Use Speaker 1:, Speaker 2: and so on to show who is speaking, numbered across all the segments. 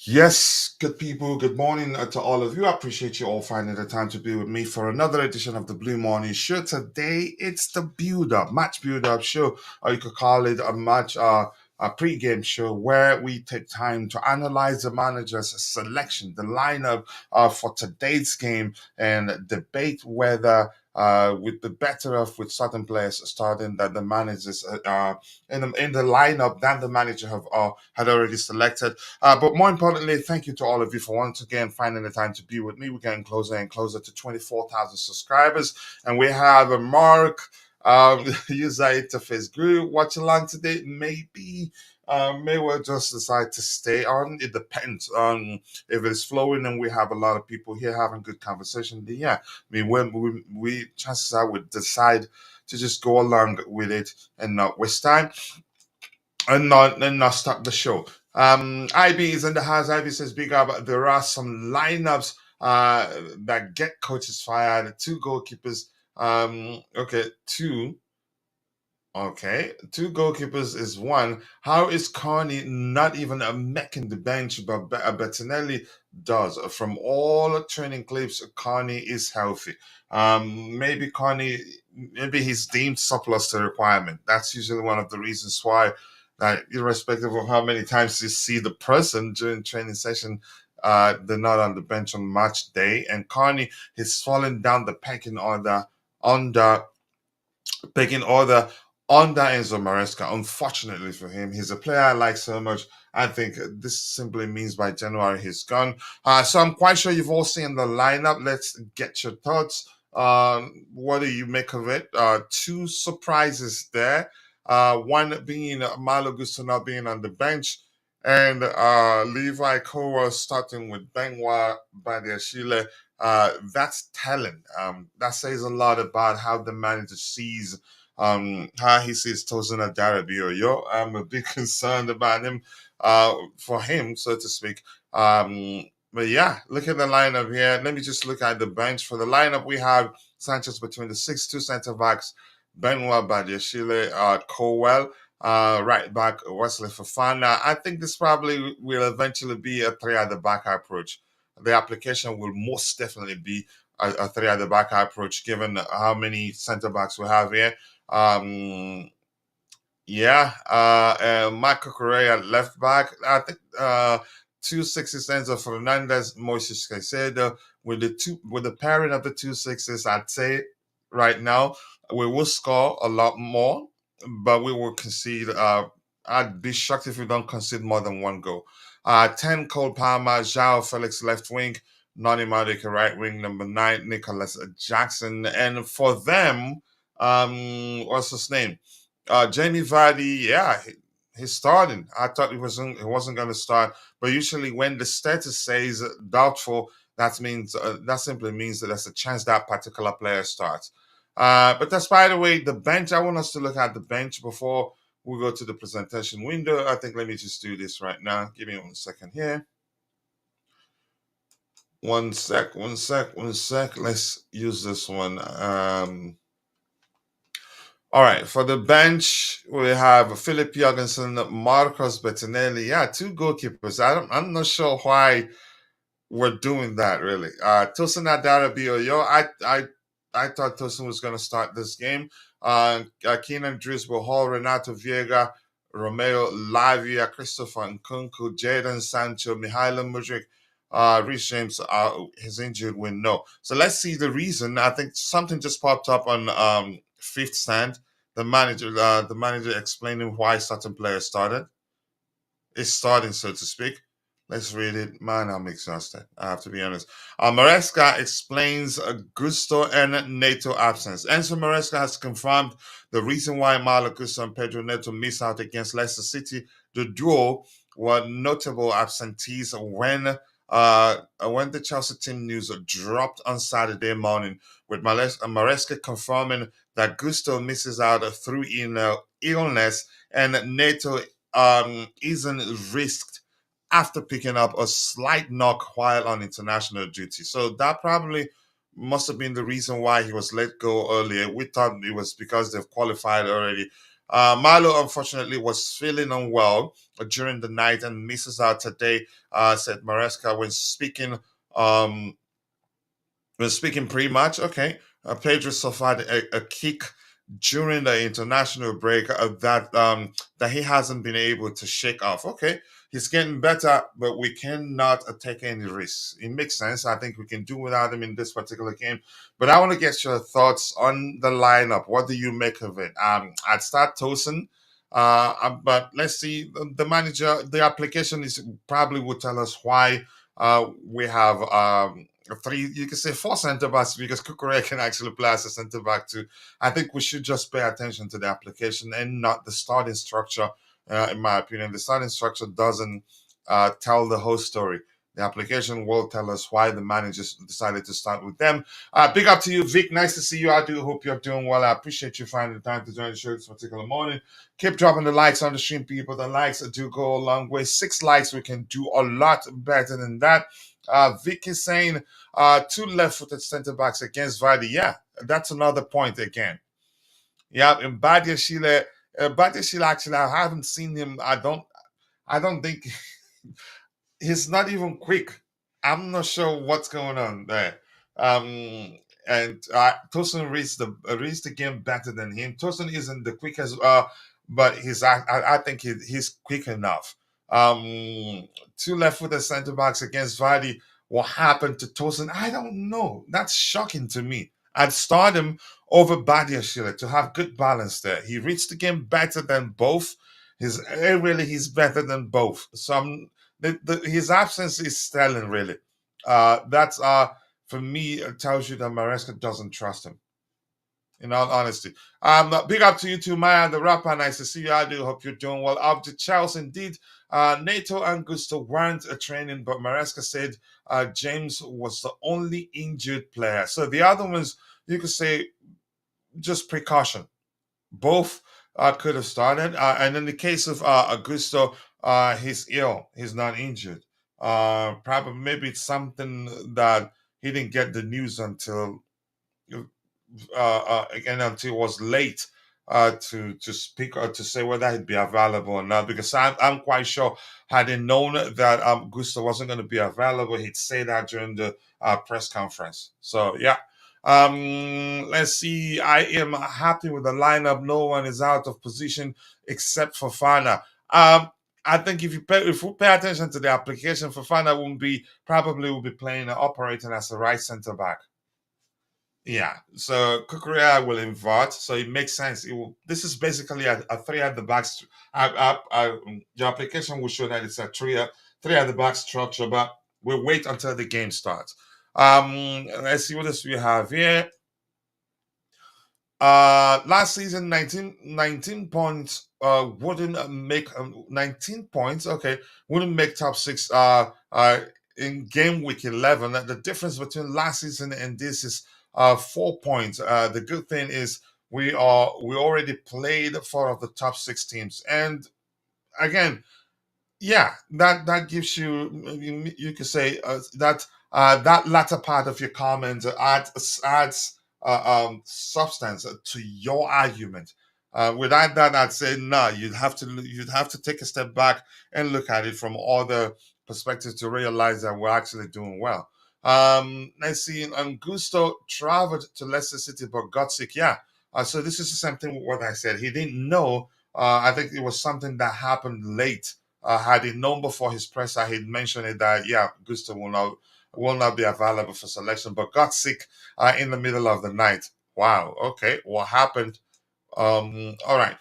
Speaker 1: Yes, good people, good morning to all of you. I appreciate you all finding the time to be with me for another edition of the Blue Morning Show. Today, it's the match build up show, or you could call it a pre-game show where we take time to analyze the manager's selection, the lineup for today's game, and debate whether would be better off with certain players starting than the managers in the lineup that the manager have had already selected. But more importantly, thank you to all of you for once again finding the time to be with me. We're getting closer and closer to 24,000 subscribers, and we have a Mark user interface group watching along today. Maybe. May well just decide to stay on. It depends on if it's flowing and we have a lot of people here having good conversation. Then yeah, I mean, when we chances are would decide to just go along with it and not waste time and not start the show. IB is in the house. IB says big up. There are some lineups that get coaches fired. Two goalkeepers. Okay, two. Okay, two goalkeepers is one. How is Carney not even making the bench, but Bettinelli does? From all training clips, Carney is healthy. Maybe Carney, maybe he's deemed surplus to requirement. That's usually one of the reasons why, irrespective of how many times you see the person during training session, they're not on the bench on match day. And Carney is falling down the under picking order under Enzo Maresca. Unfortunately for him, he's a player I like so much. I think this simply means by January he's gone. So I'm quite sure you've all seen the lineup. Let's get your thoughts. What do you make of it? Two surprises there. One being Malo Gusto not being on the bench, and Levi Kowa starting with Benoit Badiashile. That's telling. That says a lot about how the manager sees how he sees Tosin Adarabioyo. I'm a bit concerned about him, for him, so to speak. But yeah, look at the lineup here. Let me just look at the bench. For the lineup, we have Sanchez between the 6-2 center backs, Benoit Badiashile, Cowell, right back, Wesley Fofana. I think this probably will eventually be a three at the back approach. The application will most definitely be a three at the back approach, given how many center backs we have here. Um, yeah, Marco Correa left back. I think 2 6s Enzo Fernandez, Moises Caicedo with the pairing of the 2 6s. I'd say right now we will score a lot more, but we will concede. I'd be shocked if we don't concede more than one goal. 10 Cole Palmer, João Felix left wing, Noni Madueke right wing, number 9 Nicholas Jackson, and for them, what's his name? Jamie Vardy, yeah, he's starting. I thought he wasn't going to start, but usually when the status says doubtful, that simply means that there's a chance that particular player starts. But that's by the way, the bench. I want us to look at the bench before we go to the presentation window. I think let me just do this right now. Give me 1 second here. 1 sec, 1 sec, 1 sec. Let's use this one. All right, for the bench, we have Filip Jorgensen, Marcos Bettinelli. Yeah, two goalkeepers. I'm not sure why we're doing that really. Tosin Adarabioyo. I thought Tosin was going to start this game. Keenan Driscoll Hall, Renato Viega, Romeo Lavia, Christopher Nkunku, Jadon Sancho, Mihailo Mudryk, Reece James. His injured. We know. So let's see the reason. I think something just popped up on fifth stand. The manager explaining why certain players started. Is starting, so to speak. Let's read it. Man, I'm exhausted. I have to be honest. Maresca explains Gusto and Neto absence. Enzo Maresca has confirmed the reason why Malo Gusto and Pedro Neto miss out against Leicester City. The duo were notable absentees when the Chelsea team news dropped on Saturday morning, with Maresca confirming that Gusto misses out through illness and Neto isn't risked after picking up a slight knock while on international duty. So that probably must have been the reason why he was let go earlier. We thought it was because they've qualified already. Marlo, unfortunately, was feeling unwell during the night and misses out today, said Maresca um, when speaking pre-match. Okay, Pedro suffered a kick during the international break that he hasn't been able to shake off. Okay, he's getting better, but we cannot take any risks. It makes sense. I think we can do without him in this particular game. But I want to get your thoughts on the lineup. What do you make of it? I'd start Tosin. But let's see. The manager, the application is probably will tell us why we have three, you can say four centre backs because Kukurea can actually play as a centre back too. I think we should just pay attention to the application and not the starting structure. In my opinion, the starting structure doesn't tell the whole story. The application will tell us why the managers decided to start with them. Big up to you, Vic. Nice to see you. I do hope you're doing well. I appreciate you finding the time to join the show this particular morning. Keep dropping the likes on the stream, people. The likes do go a long way. 6 likes, we can do a lot better than that. Vic is saying two left-footed centre backs against Vardy. Yeah, that's another point again. Yeah, and Badia Sheila actually, I haven't seen him. I don't think he's not even quick. I'm not sure what's going on there. Um, and Tosin reads the game better than him. Tosin isn't the quickest, but I think he's quick enough. Two left-footed centre backs against Vardy. What happened to Tosin? I don't know. That's shocking to me. I'd start him over Badiashile to have good balance there. He reached the game better than both. He's better than both. So his absence is telling, really. That's for me, it tells you that Maresca doesn't trust him. In all honesty, big up to you too, Maya the rapper. Nice to see you. I do hope you're doing well. Up to Charles, indeed. NATO and Gusto weren't a training, but Maresca said James was the only injured player. So the other ones, you could say, just precaution. Both could have started. And in the case of Augusto, he's ill. He's not injured. Probably maybe it's something that he didn't get the news again until it was late to speak or to say whether he'd be available or not. Because I'm quite sure had he known that Gusto wasn't going to be available, he'd say that during the press conference. So yeah. Let's see. I am happy with the lineup. No one is out of position except for Fana. I think if we pay attention to the application, for Fana will be playing operating as a right centre back. Yeah, so Kukurea will invert, so it makes sense. This is basically a three at the back. Your application will show that it's a three at the back structure, but we'll wait until the game starts. Let's see what else we have here. Last season, 19 points wouldn't make 19 points. Okay, wouldn't make top six. In game week 11, the difference between last season and this is 4 points. The good thing is we already played four of the top six teams, and again, yeah, that gives you could say that latter part of your comment adds substance to your argument. Without that, I'd say no. You'd have to take a step back and look at it from other perspectives to realize that we're actually doing well. Let's see. Gusto traveled to Leicester City but got sick. Yeah. So this is the same thing with what I said. He didn't know. I think it was something that happened late. Had he known before his presser, he'd mentioned it that yeah, Gusto will not be available for selection, but got sick in the middle of the night. Wow. Okay, what happened? All right.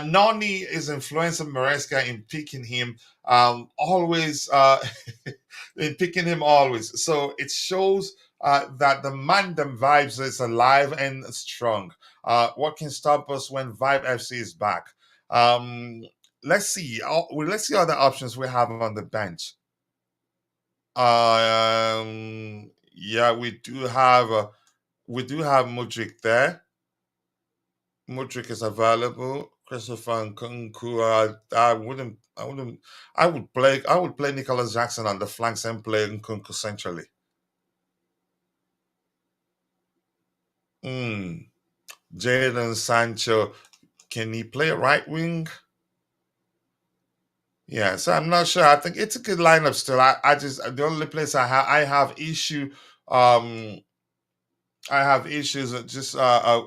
Speaker 1: Noni is influencing Maresca in picking him always, in picking him always. So it shows that the Mandem vibes is alive and strong. What can stop us when Vibe FC is back? Um, let's see. Let's see other options we have on the bench. Yeah, we do have Mudrik there. Mudrik is available. Christopher Nkunku. I would play Nicholas Jackson on the flanks and play Nkunku centrally. Hmm. Jadon Sancho. Can he play right wing? Yeah, so I'm not sure. I think it's a good lineup still. I just the only place I have um I have issues just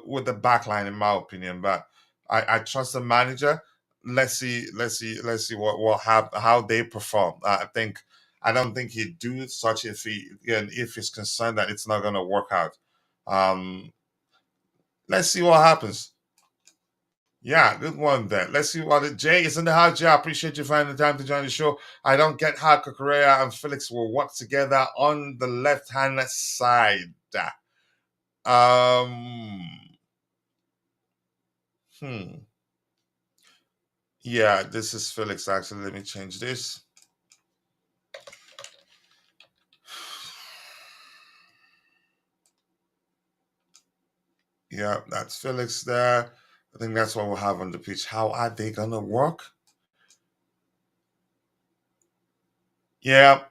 Speaker 1: with the back line in my opinion. But I trust the manager. Let's see what have how they perform. I don't think he'd do such if he again if he's concerned that it's not gonna work out. Um let's see what happens. Yeah, good one then. Let's see what it. Jay is in the house. Jay, I appreciate you finding the time to join the show. I don't get how Correa and Felix will work together on the left hand side. Um, hmm. Yeah, this is Felix. Actually, let me change this. Yeah, that's Felix there. I think that's what we'll have on the pitch. How are they gonna work? Yeah,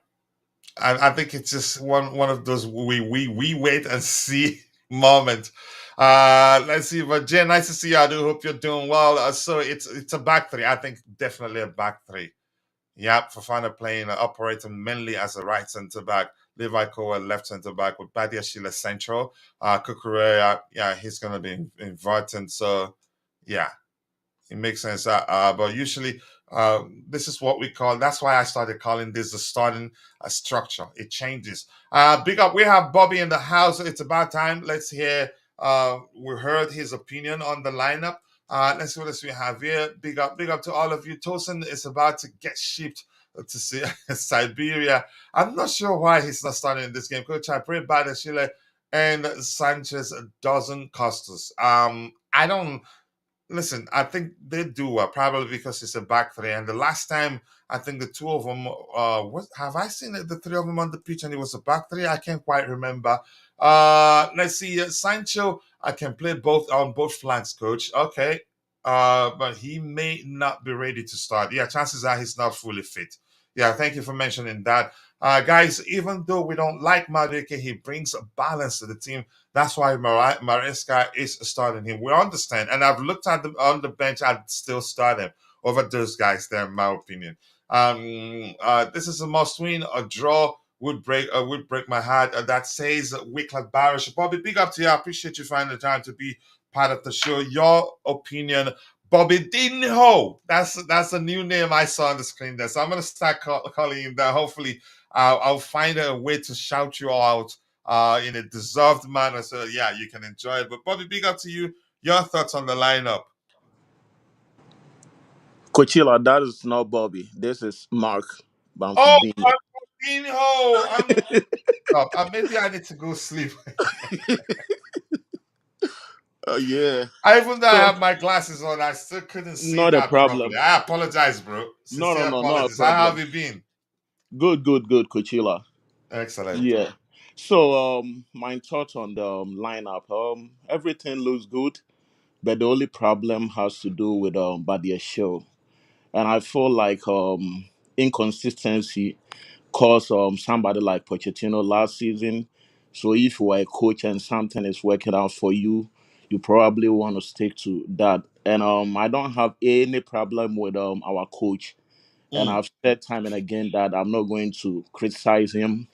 Speaker 1: I think it's just one of those we wait and see moment. Let's see, but Jay, nice to see you. I do hope you're doing well. So it's a back three. I think definitely a back three. Yep, Fafana playing operating mainly as a right centre back. Levi Kowa left centre back with Badia Sheila central. Kukurea, yeah, he's gonna be inverted. So yeah, it makes sense. But usually, this is what we call. That's why I started calling this the starting structure. It changes. Big up. We have Bobby in the house. It's about time. Let's hear. We heard his opinion on the lineup. Let's see what else we have here. Big up to all of you. Tosin is about to get shipped to see Siberia. I'm not sure why he's not starting in this game. Coach, I pray bad Chile and Sanchez doesn't cost us. I don't. Listen, I think they do probably because it's a back three. And the last time, I think the two of them, what have I seen the three of them on the pitch and it was a back three? I can't quite remember. Let's see, Sancho, I can play both on both flanks, coach. Okay. But he may not be ready to start. Yeah, chances are he's not fully fit. Yeah, thank you for mentioning that. Guys, even though we don't like Madueke, he brings a balance to the team. That's why Maresca is starting him. We understand. And I've looked at them on the bench, I'd still start him over those guys there, in my opinion. This is a must win. A draw would break my heart. That says Wicklow Barish. Bobby, big up to you. I appreciate you finding the time to be part of the show. Your opinion, Bobby Dinho. That's a new name I saw on the screen there. So I'm gonna start calling him that. Hopefully, I'll find a way to shout you out in a deserved manner. So yeah, you can enjoy it. But Bobby, big up to you. Your thoughts on the lineup?
Speaker 2: Coachella, that is not Bobby. This is Mark
Speaker 1: Oh,
Speaker 2: Bamfordini.
Speaker 1: I'm up. Maybe I need to go sleep.
Speaker 2: Yeah.
Speaker 1: Even though I
Speaker 2: So,
Speaker 1: have my glasses on, I still couldn't see
Speaker 2: not a
Speaker 1: that properly.
Speaker 2: problem.
Speaker 1: I apologize, bro.
Speaker 2: No, no,
Speaker 1: Sincere
Speaker 2: no, not a
Speaker 1: apologies. How have
Speaker 2: problem.
Speaker 1: you been?
Speaker 2: Good, good, good, Coachella.
Speaker 1: Excellent.
Speaker 2: Yeah. So, my thoughts on the lineup. Everything looks good, but the only problem has to do with Badia show, and I feel like inconsistency caused somebody like Pochettino last season. So if you are a coach and something is working out for you, you probably want to stick to that. And I don't have any problem with our coach. And
Speaker 1: Mm,
Speaker 2: I've said time and again that I'm not going to criticize him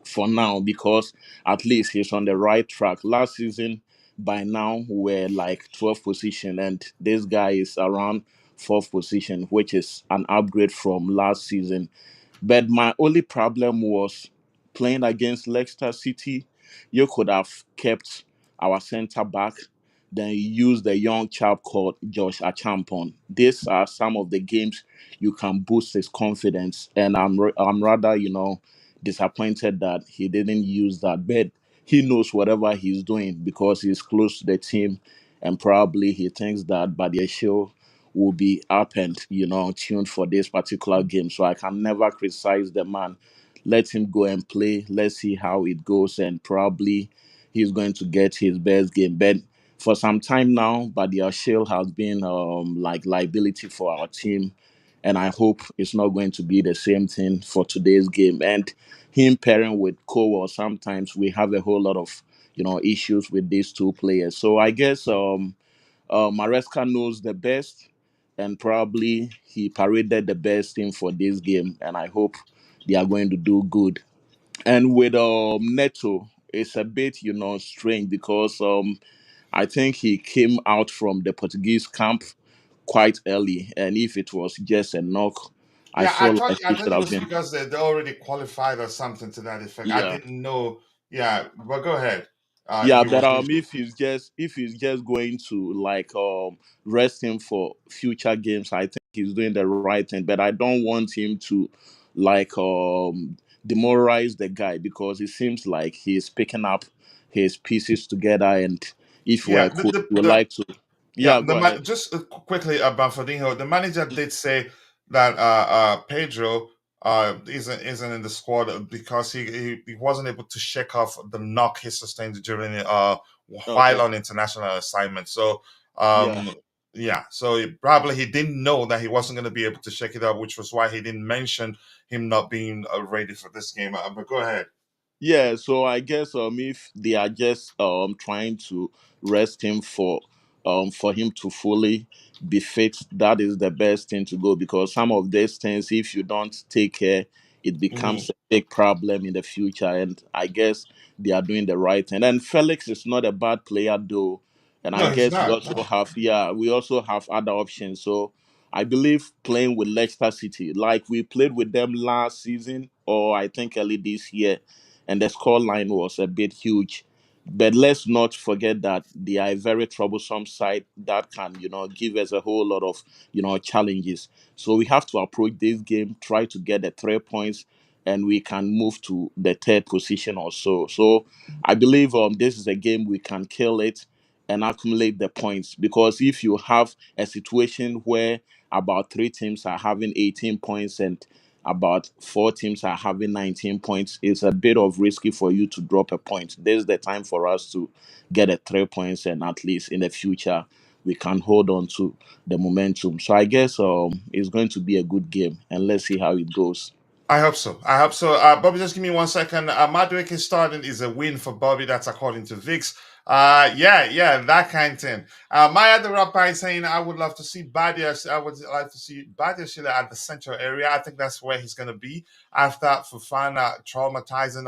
Speaker 2: for now because at least he's on the right track. Last season, by now, we're like 12th position, and this guy is around fourth position, which is an upgrade from last season. But my only problem was playing against Leicester City. You could have kept our centre back, then use the young chap called Josh Achampon. These are some of the games you can boost his confidence, and I'm rather disappointed that he didn't use that. But he knows whatever he's doing because he's close to the team, and probably he thinks that Badiashile will be up and tuned for this particular game. So I can never criticize the man. Let him go and play. Let's see how it goes, and probably he's going to get his best game. But for some time now, Badia Shield has been like liability for our team, and I hope it's not going to be the same thing for today's game. And him pairing with Cowell, sometimes we have a whole lot of issues with these two players. So I guess Maresca knows the best, and probably he paraded the best team for this game. And I hope they are going to do good. And with Neto, it's a bit strange because I think he came out from the Portuguese camp quite early, and if it was just a knock, I
Speaker 1: Yeah, I
Speaker 2: feel
Speaker 1: thought
Speaker 2: like
Speaker 1: I
Speaker 2: he
Speaker 1: thought
Speaker 2: should
Speaker 1: it
Speaker 2: have
Speaker 1: was
Speaker 2: been.
Speaker 1: because they already qualified or something to that effect. I
Speaker 2: Yeah,
Speaker 1: didn't know. Yeah, but go ahead.
Speaker 2: yeah,
Speaker 1: He
Speaker 2: but
Speaker 1: was.
Speaker 2: if he's just going to like rest him for future games, I think he's doing the right thing. But I don't want him to like demoralize the guy because it seems like he's picking up his pieces together. And if we're
Speaker 1: Yeah,
Speaker 2: cool, we would like to.
Speaker 1: yeah.
Speaker 2: Yeah, go ahead.
Speaker 1: Just quickly about Fernandinho, the manager did say that Pedro isn't in the squad because he wasn't able to shake off the knock he sustained during while
Speaker 2: Okay.
Speaker 1: on international assignment. So
Speaker 2: Yeah.
Speaker 1: um yeah, so probably he didn't know that he wasn't going to be able to shake it up, which was why he didn't mention him not being ready for this game. But go ahead.
Speaker 2: Yeah, so I guess if they are just trying to rest him for him to fully be fixed, that is the best thing to go because some of these things, if you don't take care, it
Speaker 1: Mhm.
Speaker 2: becomes a big problem in the future. And I guess they are doing the right thing. And Felix is not a bad player though. And I
Speaker 1: No, he's
Speaker 2: guess we
Speaker 1: not.
Speaker 2: also
Speaker 1: No.
Speaker 2: have we also have other options. So I believe playing with Leicester City, like we played with them last season or I think early this year and the score line was a bit huge. But let's not forget that they are a very troublesome side that can, give us a whole lot of, challenges. So we have to approach this game, try to get the 3 points, and we can move to the third position or so. So I believe this is a game we can kill it and accumulate the points because if you have a situation where about three teams are having 18 points and about four teams are having 19 points, it's a bit of risky for you to drop a point. This is the time for us to get a 3 points, and at least in the future, we can hold on to the momentum. So I guess it's going to be a good game, and let's see how it goes.
Speaker 1: I hope so. I hope so. Bobby, just give me 1 second. Madueke starting is a win for Bobby. That's according to Vix. Yeah, that kind of thing. Maya the Rapper is saying, I would love to see Badia. I would like to see Badia Shila at the central area. I think that's where he's going to be after Fofana traumatizing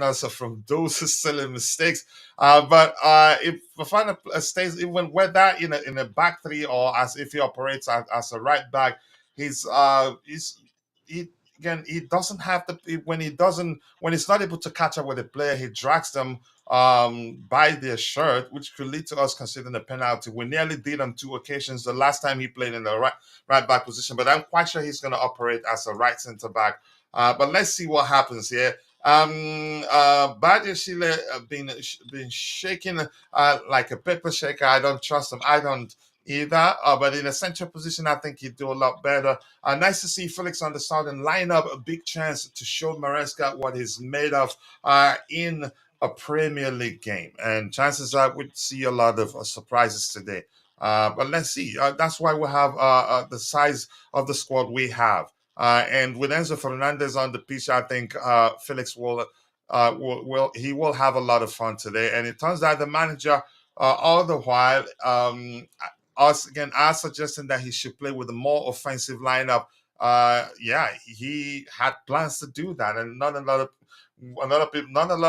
Speaker 1: us from those silly mistakes. But if Fofana stays even with that in a back three or as if he operates as a right back, he's he again he doesn't have the when he's not able to catch up with the player, he drags them by their shirt, which could lead to us considering a penalty. We nearly did on two occasions the last time he played in the right back position, but I'm quite sure he's going to operate as a right center back. But let's see what happens here. Badia Shile been shaking like a pepper shaker. I don't trust him. I don't either. But in a central position, I think he'd do a lot better. Nice to see Felix on the starting lineup. A big chance to show Maresca what he's made of in a Premier League game. And chances are we'd see a lot of surprises today. But let's see. That's why we have the size of the squad we have. And with Enzo Fernandez on the pitch, I think Felix will he will have a lot of fun today. And it turns out the manager all the while us again are suggesting that he should play with a more offensive lineup. Yeah, he had plans to do that, and not a lot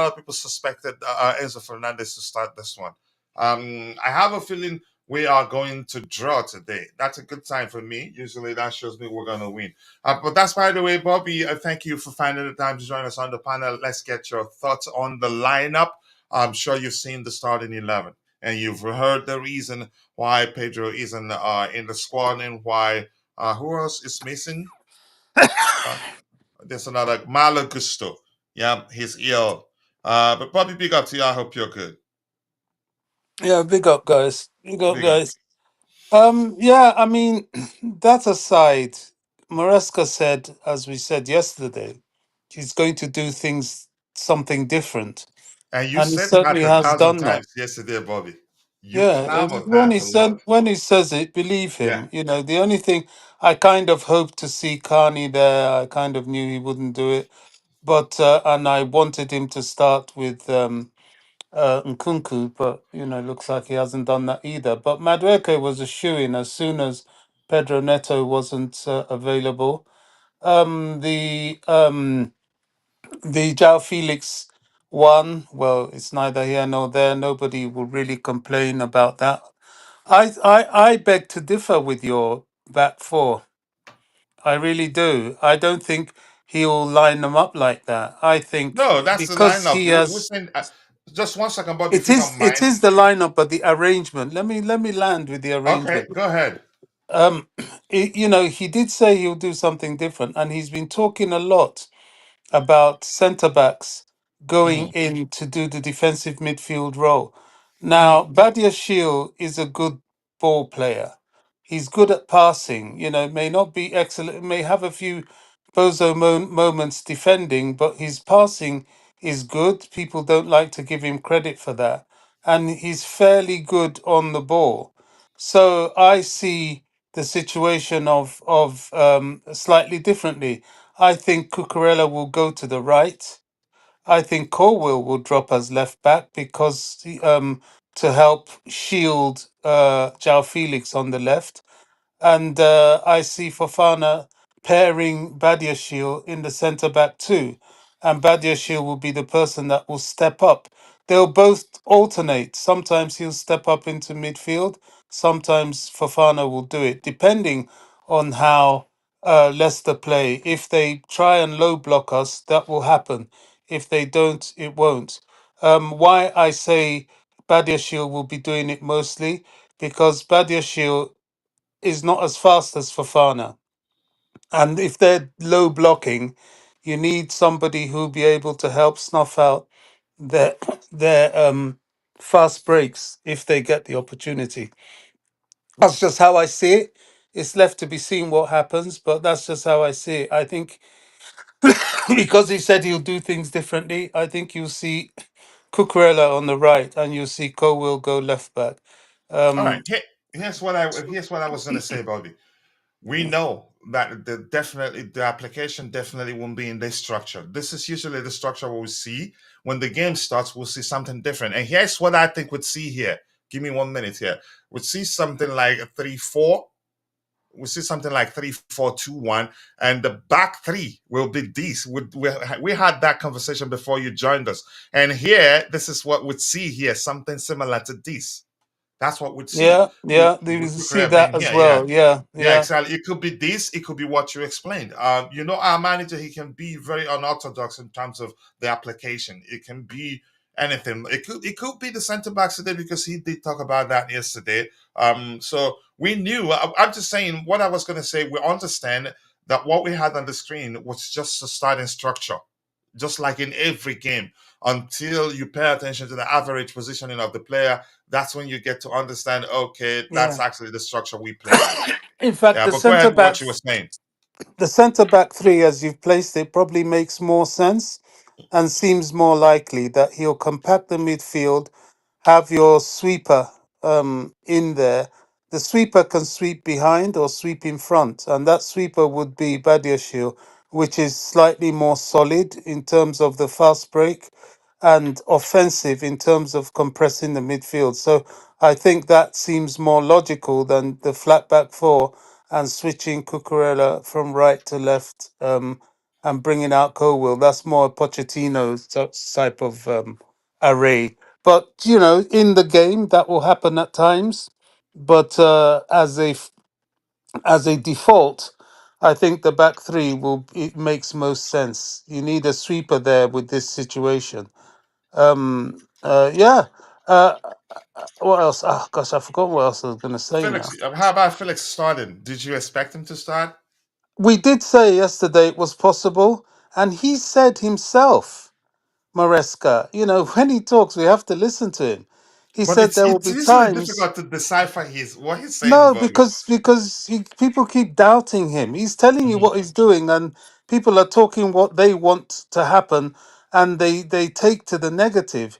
Speaker 1: of people suspected Enzo Fernandez to start this one. I have a feeling we are going to draw today. That's a good sign for me. Usually that shows me we're going to win. But that's by the way, Bobby. Thank you for finding the time to join us on the panel. Let's get your thoughts on the lineup. I'm sure you've seen the starting 11 and you've heard the reason why Pedro isn't in the squad and why who else is missing? Uh, there's another Malo Gusto. Yeah, he's ill. But Bobby, big up to you. I hope you're good.
Speaker 3: Yeah, big up, guys. Big up,
Speaker 1: Big up.
Speaker 3: guys. Yeah, I mean, that aside, Maresca said, as we said yesterday, he's going to do things something different,
Speaker 1: And you
Speaker 3: and he
Speaker 1: said
Speaker 3: certainly
Speaker 1: that a
Speaker 3: has
Speaker 1: thousand
Speaker 3: done that.
Speaker 1: times yesterday, Bobby. You
Speaker 3: Yeah,
Speaker 1: clamored
Speaker 3: when
Speaker 1: that
Speaker 3: he
Speaker 1: a lot.
Speaker 3: said when he says it, believe
Speaker 1: Yeah.
Speaker 3: him. The only thing I kind of hoped to see Carney there. I kind of knew he wouldn't do it, but and I wanted him to start with Nkunku, but looks like he hasn't done that either. But Madueke was a shoe-in as soon as Pedro Neto wasn't available. The Jao Felix one, well, it's neither here nor there. Nobody will really complain about that. I beg to differ with your back four. I really do. I don't think he'll line them up like that. I think
Speaker 1: No, that's the
Speaker 3: because
Speaker 1: lineup.
Speaker 3: he
Speaker 1: We're
Speaker 3: has
Speaker 1: saying just 1 second, Bobby, if
Speaker 3: it
Speaker 1: you
Speaker 3: is
Speaker 1: don't
Speaker 3: it
Speaker 1: mind.
Speaker 3: is the lineup, but the arrangement. Let me land with the
Speaker 1: Okay,
Speaker 3: arrangement.
Speaker 1: go ahead.
Speaker 3: Um, he did say he'll do something different, and he's been talking a lot about centre backs going
Speaker 1: Hmm.
Speaker 3: in to do the defensive midfield role.
Speaker 1: Hmm.
Speaker 3: Now, Badia Shield is a good ball player. He's good at passing. May not be excellent, may have a few moments defending, but his passing is good. People don't like to give him credit for that. And he's fairly good on the ball. So I see the situation of slightly differently. I think Cucurella will go to the right. I think Colwill will drop as left back because to help shield Jao Felix on the left. And I see Fofana pairing Badiashile in the centre back too. And Badiashile will be the person that will step up. They'll both alternate. Sometimes he'll step up into midfield. Sometimes Fofana will do it, depending on how Leicester play. If they try and low block us, that will happen. If they don't, it won't. Why I say Badiashile will be doing it mostly because Badiashile is not as fast as Fafana. And if they're low blocking, you need somebody who'll be able to help snuff out their their fast breaks if they get the opportunity. That's just how I see it. It's left to be seen what happens, but that's just how I see it. I think because he said he'll do things differently, I think you'll see Cucurella on the right and you'll see Cole go left back.
Speaker 1: All right.
Speaker 3: Um,
Speaker 1: Here's what I was gonna say, Bobby. We know that the application definitely won't be in this structure. This is usually the structure we see when the game starts. We'll see something different. And here's what I think we'd see here. Give me 1 minute here. We'd see something like a 3-4. We see something like 3-4-2-1, and the back three will be these. We had that conversation before you joined us, and here, this is what we'd see here, something similar to this. That's what we'd see
Speaker 3: yeah, yeah, you
Speaker 1: with
Speaker 3: see
Speaker 1: Kukurea
Speaker 3: that
Speaker 1: being
Speaker 3: as
Speaker 1: here. Yeah,
Speaker 3: well. Yeah,
Speaker 1: yeah,
Speaker 3: yeah.
Speaker 1: exactly. It could be this. It could be what you explained. Our manager, he can be very unorthodox in terms of the application. It can be anything. It could be the centre backs today because he did talk about that yesterday. So we knew. I'm just saying what I was going to say. We understand that what we had on the screen was just a starting structure, just like in every game. Until you pay attention to the average positioning of the player, that's when you get to understand. Okay, that's
Speaker 3: Yeah.
Speaker 1: actually the structure we play with.
Speaker 3: In fact,
Speaker 1: Yeah, but go ahead with what you were saying.
Speaker 3: the centre back three, as you've placed it, probably makes more sense and seems more likely that he'll compact the midfield, have your sweeper in there. The sweeper can sweep behind or sweep in front, and that sweeper would be Badiashile, which is slightly more solid in terms of the fast break and offensive in terms of compressing the midfield. So I think that seems more logical than the flat back four and switching Cucurella from right to left and bringing out Colwill. That's more Pochettino's type of array. But in the game, that will happen at times. But as a default, I think the back three will it makes most sense. You need a sweeper there with this situation. Yeah. Uh, what else? Oh gosh, I forgot what else I was going to say now.
Speaker 1: Felix, how about Felix starting? Did you expect him to start?
Speaker 3: We did say yesterday it was possible, and he said himself, Maresca, when he talks, we have to listen to him. He
Speaker 1: But
Speaker 3: said
Speaker 1: it's
Speaker 3: there will
Speaker 1: it's
Speaker 3: be
Speaker 1: usually
Speaker 3: times.
Speaker 1: difficult to decipher his what he's saying,
Speaker 3: No,
Speaker 1: Bobby.
Speaker 3: because people keep doubting him. He's telling you
Speaker 1: Mhm.
Speaker 3: what he's doing, and people are talking what they want to happen, and they take to the negative.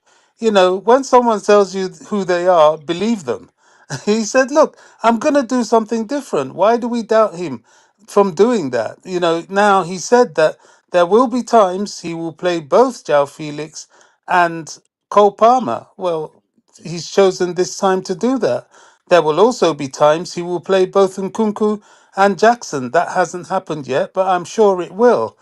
Speaker 3: When someone tells you who they are, believe them. He said, "Look, I'm going to do something different. Why do we doubt him from doing that?" Now he said that there will be times he will play both João Felix and Cole Palmer. Well, he's chosen this time to do that. There will also be times he will play both Nkunku and Jackson. That hasn't happened yet, but I'm sure it will.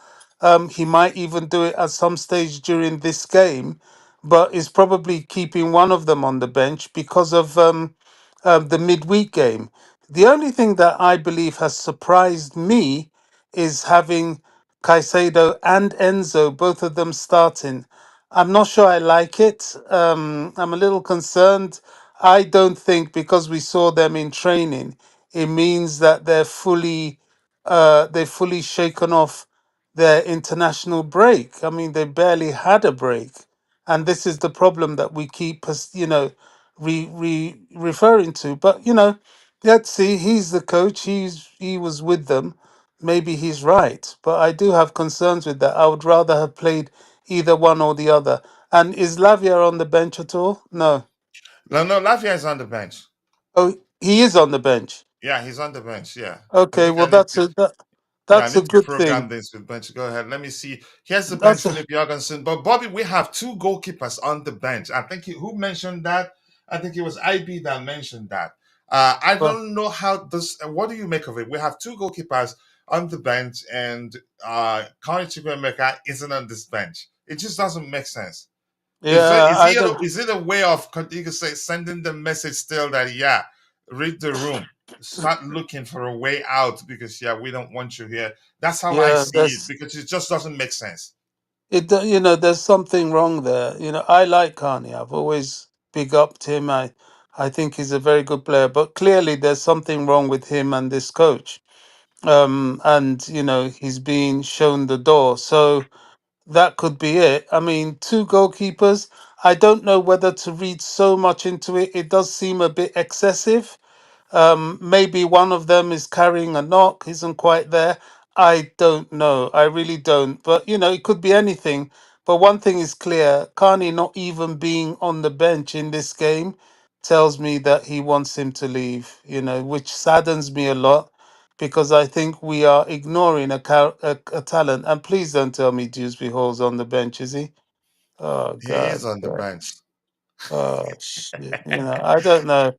Speaker 3: He might even do it at some stage during this game, but is probably keeping one of them on the bench because of the midweek game. The only thing that I believe has surprised me is having Caicedo and Enzo, both of them starting. I'm not sure I like it. I'm a little concerned. I don't think because we saw them in training, it means that they've fully shaken off their international break. I mean, they barely had a break, and this is the problem that we keep, referring to. But let's see. He's the coach. He was with them. Maybe he's right, but I do have concerns with that. I would rather have played either one or the other. And is Lavia on the bench at all? No.
Speaker 1: No, no, Lafayette is on the bench.
Speaker 3: Oh, he is on the bench.
Speaker 1: Yeah, he's on the bench. Yeah, I
Speaker 3: Okay,
Speaker 1: think
Speaker 3: well
Speaker 1: I need to. Yeah, I
Speaker 3: that's a
Speaker 1: need to
Speaker 3: good
Speaker 1: program
Speaker 3: thing.
Speaker 1: this with bench. Go ahead. Let me see. Here's the bench,
Speaker 3: That's a
Speaker 1: Filip Jorgensen. But Bobby, we have two goalkeepers on the bench. I think who mentioned that? I think it was IB that mentioned that. I
Speaker 3: well,
Speaker 1: don't know how this. What do you make of it? We have two goalkeepers on the bench, and Conor Chukwuemeka isn't on this bench. It just doesn't make sense.
Speaker 3: yeah. I don't.
Speaker 1: Is it a way of you could say sending the message still that yeah, read the room, start looking for a way out because yeah, we don't want you here. That's how I
Speaker 3: Yeah,
Speaker 1: see it
Speaker 3: there's
Speaker 1: because it just doesn't make sense.
Speaker 3: there's something wrong there. I like Carney. I've always big upped him. I think he's a very good player, but clearly there's something wrong with him and this coach. And he's being shown the door. So that could be it. I mean, two goalkeepers. I don't know whether to read so much into it. It does seem a bit excessive. Maybe one of them is carrying a knock, isn't quite there. I don't know. I really don't. But it could be anything. But one thing is clear: Carney not even being on the bench in this game tells me that he wants him to leave. Which saddens me a lot because I think we are ignoring a talent. And please don't tell me Dewsbury Hall's on the bench, is he? Oh
Speaker 1: He is
Speaker 3: God.
Speaker 1: on the bench.
Speaker 3: Oh shit. I don't know.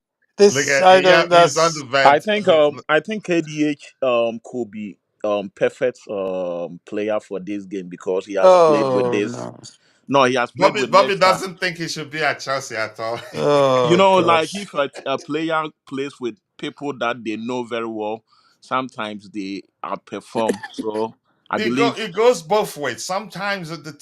Speaker 1: Look
Speaker 3: This
Speaker 1: at
Speaker 3: I
Speaker 1: yeah,
Speaker 3: don't.
Speaker 1: he's on the
Speaker 3: That's
Speaker 2: I
Speaker 1: bench.
Speaker 2: think KDH could be perfect player for this game because he has played with
Speaker 3: oh
Speaker 2: this.
Speaker 3: no.
Speaker 2: No, he has played with
Speaker 1: Bobby
Speaker 2: Leicester.
Speaker 1: doesn't think he should be at Chelsea at all.
Speaker 2: You
Speaker 3: Oh
Speaker 2: know, like
Speaker 3: gosh.
Speaker 2: if a player plays with people that they know very well, sometimes they outperform. So I believe,
Speaker 1: It goes both ways. Sometimes the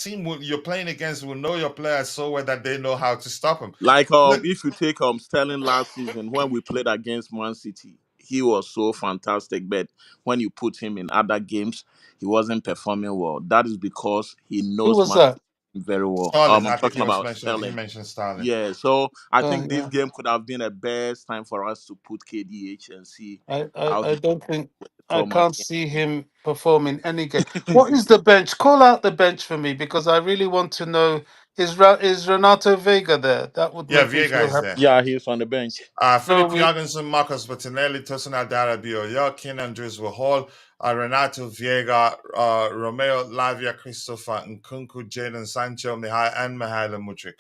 Speaker 1: you're playing against will know your players so well that they know how to stop him.
Speaker 2: like
Speaker 1: Look,
Speaker 2: if you take Sterling last season when we played against Man City, he was so fantastic. But when you put him in other games, he wasn't performing well. That is because he
Speaker 3: Who
Speaker 2: knows
Speaker 3: was
Speaker 2: Man
Speaker 3: that?
Speaker 2: City very well.
Speaker 1: Stalin,
Speaker 2: I'm
Speaker 1: I think
Speaker 2: talking about
Speaker 1: he
Speaker 2: Sterling.
Speaker 1: mentioned Stalin.
Speaker 2: Yeah, so I
Speaker 3: Oh
Speaker 2: think this
Speaker 3: yeah.
Speaker 2: game could have been a best time for us to put KDH and see how
Speaker 3: I
Speaker 2: he
Speaker 3: don't think
Speaker 2: with the
Speaker 3: I
Speaker 2: Thomas
Speaker 3: can't see him performing any game.
Speaker 2: game.
Speaker 3: What is the bench? Call out the bench for me because I really want to know. Is Renato Vega there? That would
Speaker 1: Yeah,
Speaker 3: make me
Speaker 1: Viega
Speaker 3: feel
Speaker 1: is
Speaker 3: happy.
Speaker 1: there.
Speaker 2: Yeah, he's on the bench.
Speaker 3: So
Speaker 1: Philip
Speaker 3: we
Speaker 1: Jorgensen, Marcus Bettinelli, Tosin Adarabio, Joaquin Andres Hall, Renato Viega, Romeo Lavia, Christopher Nkunku, Jadon Sancho, and Mihailo Mudryk.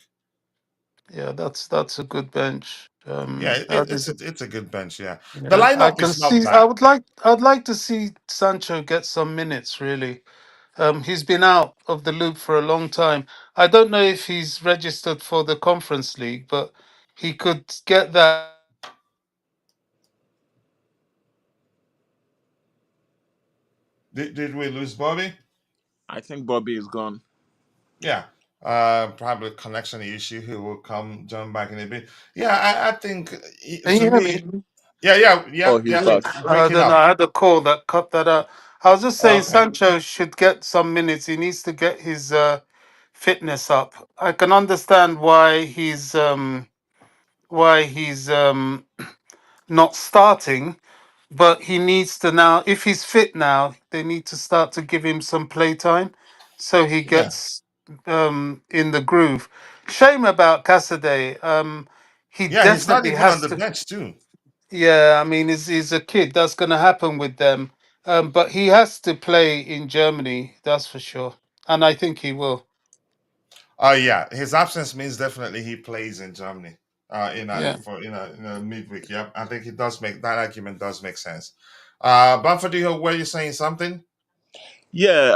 Speaker 3: yeah, that's a good bench.
Speaker 1: Yeah,
Speaker 3: That is
Speaker 1: it's a good bench. Yeah, the
Speaker 3: Yeah, I
Speaker 1: lineup
Speaker 3: can
Speaker 1: is not
Speaker 3: see.
Speaker 1: bad.
Speaker 3: I'd like to see Sancho get some minutes. Really, he's been out of the loop for a long time. I don't know if he's registered for the Conference League, but he could get that.
Speaker 1: Did we lose Bobby?
Speaker 2: I think Bobby is gone.
Speaker 1: Yeah. Probably connection issue. He will come join back in a bit. Yeah, I think
Speaker 3: Can
Speaker 1: to
Speaker 3: you hear
Speaker 1: me,
Speaker 3: me?
Speaker 2: Oh, he's back.
Speaker 3: I
Speaker 1: breaking
Speaker 3: don't know.
Speaker 1: up.
Speaker 3: I had a call that cut that out. I was just saying
Speaker 1: Okay.
Speaker 3: Sancho should get some minutes. He needs to get his fitness up. I can understand why he's not starting. But he needs to now, if he's fit now, they need to start to give him some playtime so he
Speaker 1: Yeah.
Speaker 3: gets in the groove. Shame about Cassidy. He
Speaker 1: Yeah, he's not
Speaker 3: definitely
Speaker 1: even on
Speaker 3: has
Speaker 1: the
Speaker 3: to.
Speaker 1: bench too.
Speaker 3: Yeah, I mean, he's a kid. That's going to happen with them. But he has to play in Germany, that's for sure. And I think he will.
Speaker 1: Yeah, his absence means definitely he plays in Germany.
Speaker 3: Yeah.
Speaker 1: In a midweek. Yep, I think it does make that argument does make sense. Bamford, were you saying something?
Speaker 2: Yeah,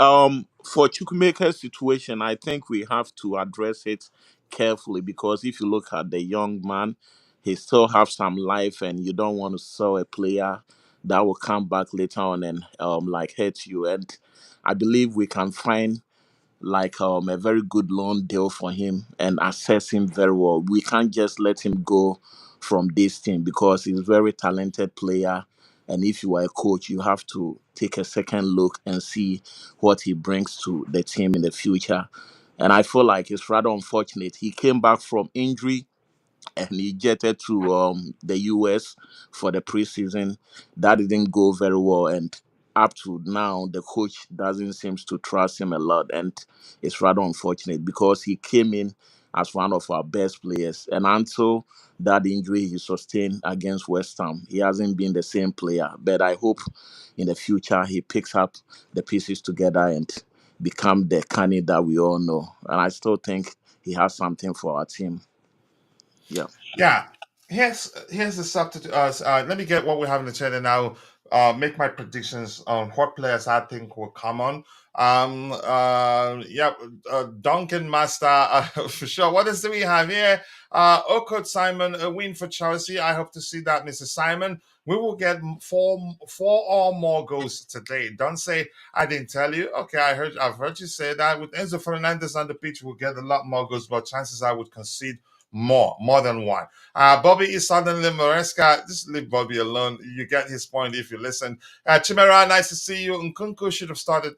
Speaker 2: for Chukwuemeka's situation, I think we have to address it carefully because if you look at the young man, he still have some life, and you don't want to sell a player that will come back later on and like hurt you. And I believe we can find like a very good loan deal for him and assess him very well. We can't just let him go from this team because he's a very talented player. And if you are a coach, you have to take a second look and see what he brings to the team in the future. And I feel like it's rather unfortunate. He came back from injury and he jetted to the US for the preseason. That didn't go very well, and up to now, the coach doesn't seem to trust him a lot, and it's rather unfortunate because he came in as one of our best players, and until that injury he sustained against West Ham, he hasn't been the same player. But I hope in the future he picks up the pieces together and become the Kanye that we all know. And I still think he has something for our team. Yeah.
Speaker 1: Yeah, here's the substitute. Let me get what we have in the chat, and I'll make my predictions on what players I think will come on. Yeah, Duncan Master for sure. What else do we have here? Okot Simon, a win for Chelsea. I hope to see that, Mr. Simon. We will get four or more goals today. Don't say I didn't tell you. Okay, I've heard you say that. With Enzo Fernandez on the pitch, we'll get a lot more goals, but chances I would concede more than one. Bobby is suddenly Maresca. Just leave Bobby alone. You get his point if you listen. Chimera, nice to see you. Nkunku should have started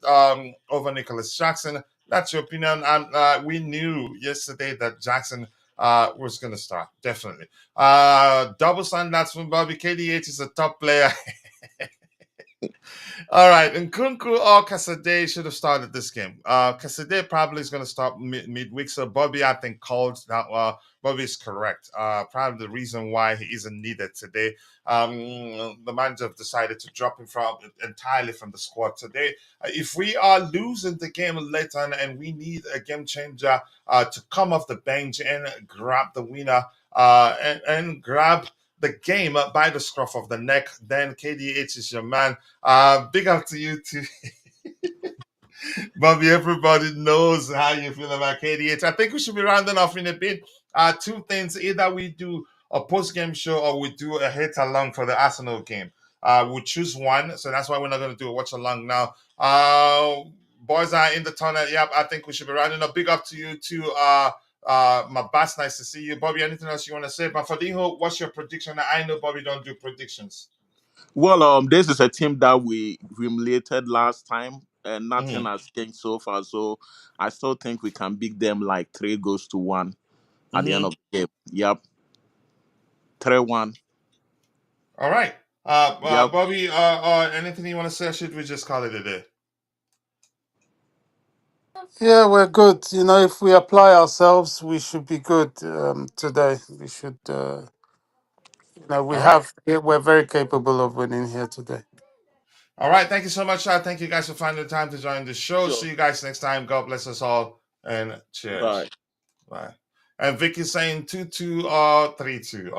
Speaker 1: over Nicholas Jackson. That's your opinion. And we knew yesterday that Jackson was going to start, definitely. Double sign, that's from Bobby. KDH is a top player. All right, and Kunku or Casade should have started this game. Casade probably is going to start midweek. So Bobby, I think, called that. Bobby is correct. Probably the reason why he isn't needed today. The manager have decided to drop him from entirely from the squad today. If we are losing the game later and we need a game changer to come off the bench and grab the winner and grab the game by the scruff of the neck, then KDH is your man. Big up to you too, Bobby. Everybody knows how you feel about KDH. I think we should be rounding off in a bit. Two things: either we do a post-game show or we do a hit along for the Arsenal game. We'll choose one, so that's why we're not going to do a watch along now. Boys are in the tunnel. Yep, I think we should be rounding up. Big up to you too. My boss, nice to see you, Bobby. Anything else you want to say? But for Dinho, what's your prediction? I know Bobby don't do predictions.
Speaker 2: Well, this is a team that we humiliated last time, and nothing
Speaker 1: Hmm.
Speaker 2: has changed so far. So I still think we can beat them like 3 goals to 1 at the end
Speaker 1: Hmm.
Speaker 2: of the game. Yep, 3-1.
Speaker 1: All right.
Speaker 2: Yep.
Speaker 1: Bobby, anything you want to say? Or should we just call it a day?
Speaker 3: Yeah, we're good. You know, if we apply ourselves, we should be good today. We should, we
Speaker 1: All right.
Speaker 3: have, we're very capable of winning here today.
Speaker 1: All right. Thank you so much. Thank you guys for finding the time to join the show.
Speaker 2: Sure.
Speaker 1: See you guys next time. God bless us all. And
Speaker 2: Bye.
Speaker 1: cheers. Bye. And Vicky's saying 2-2 or 3-2.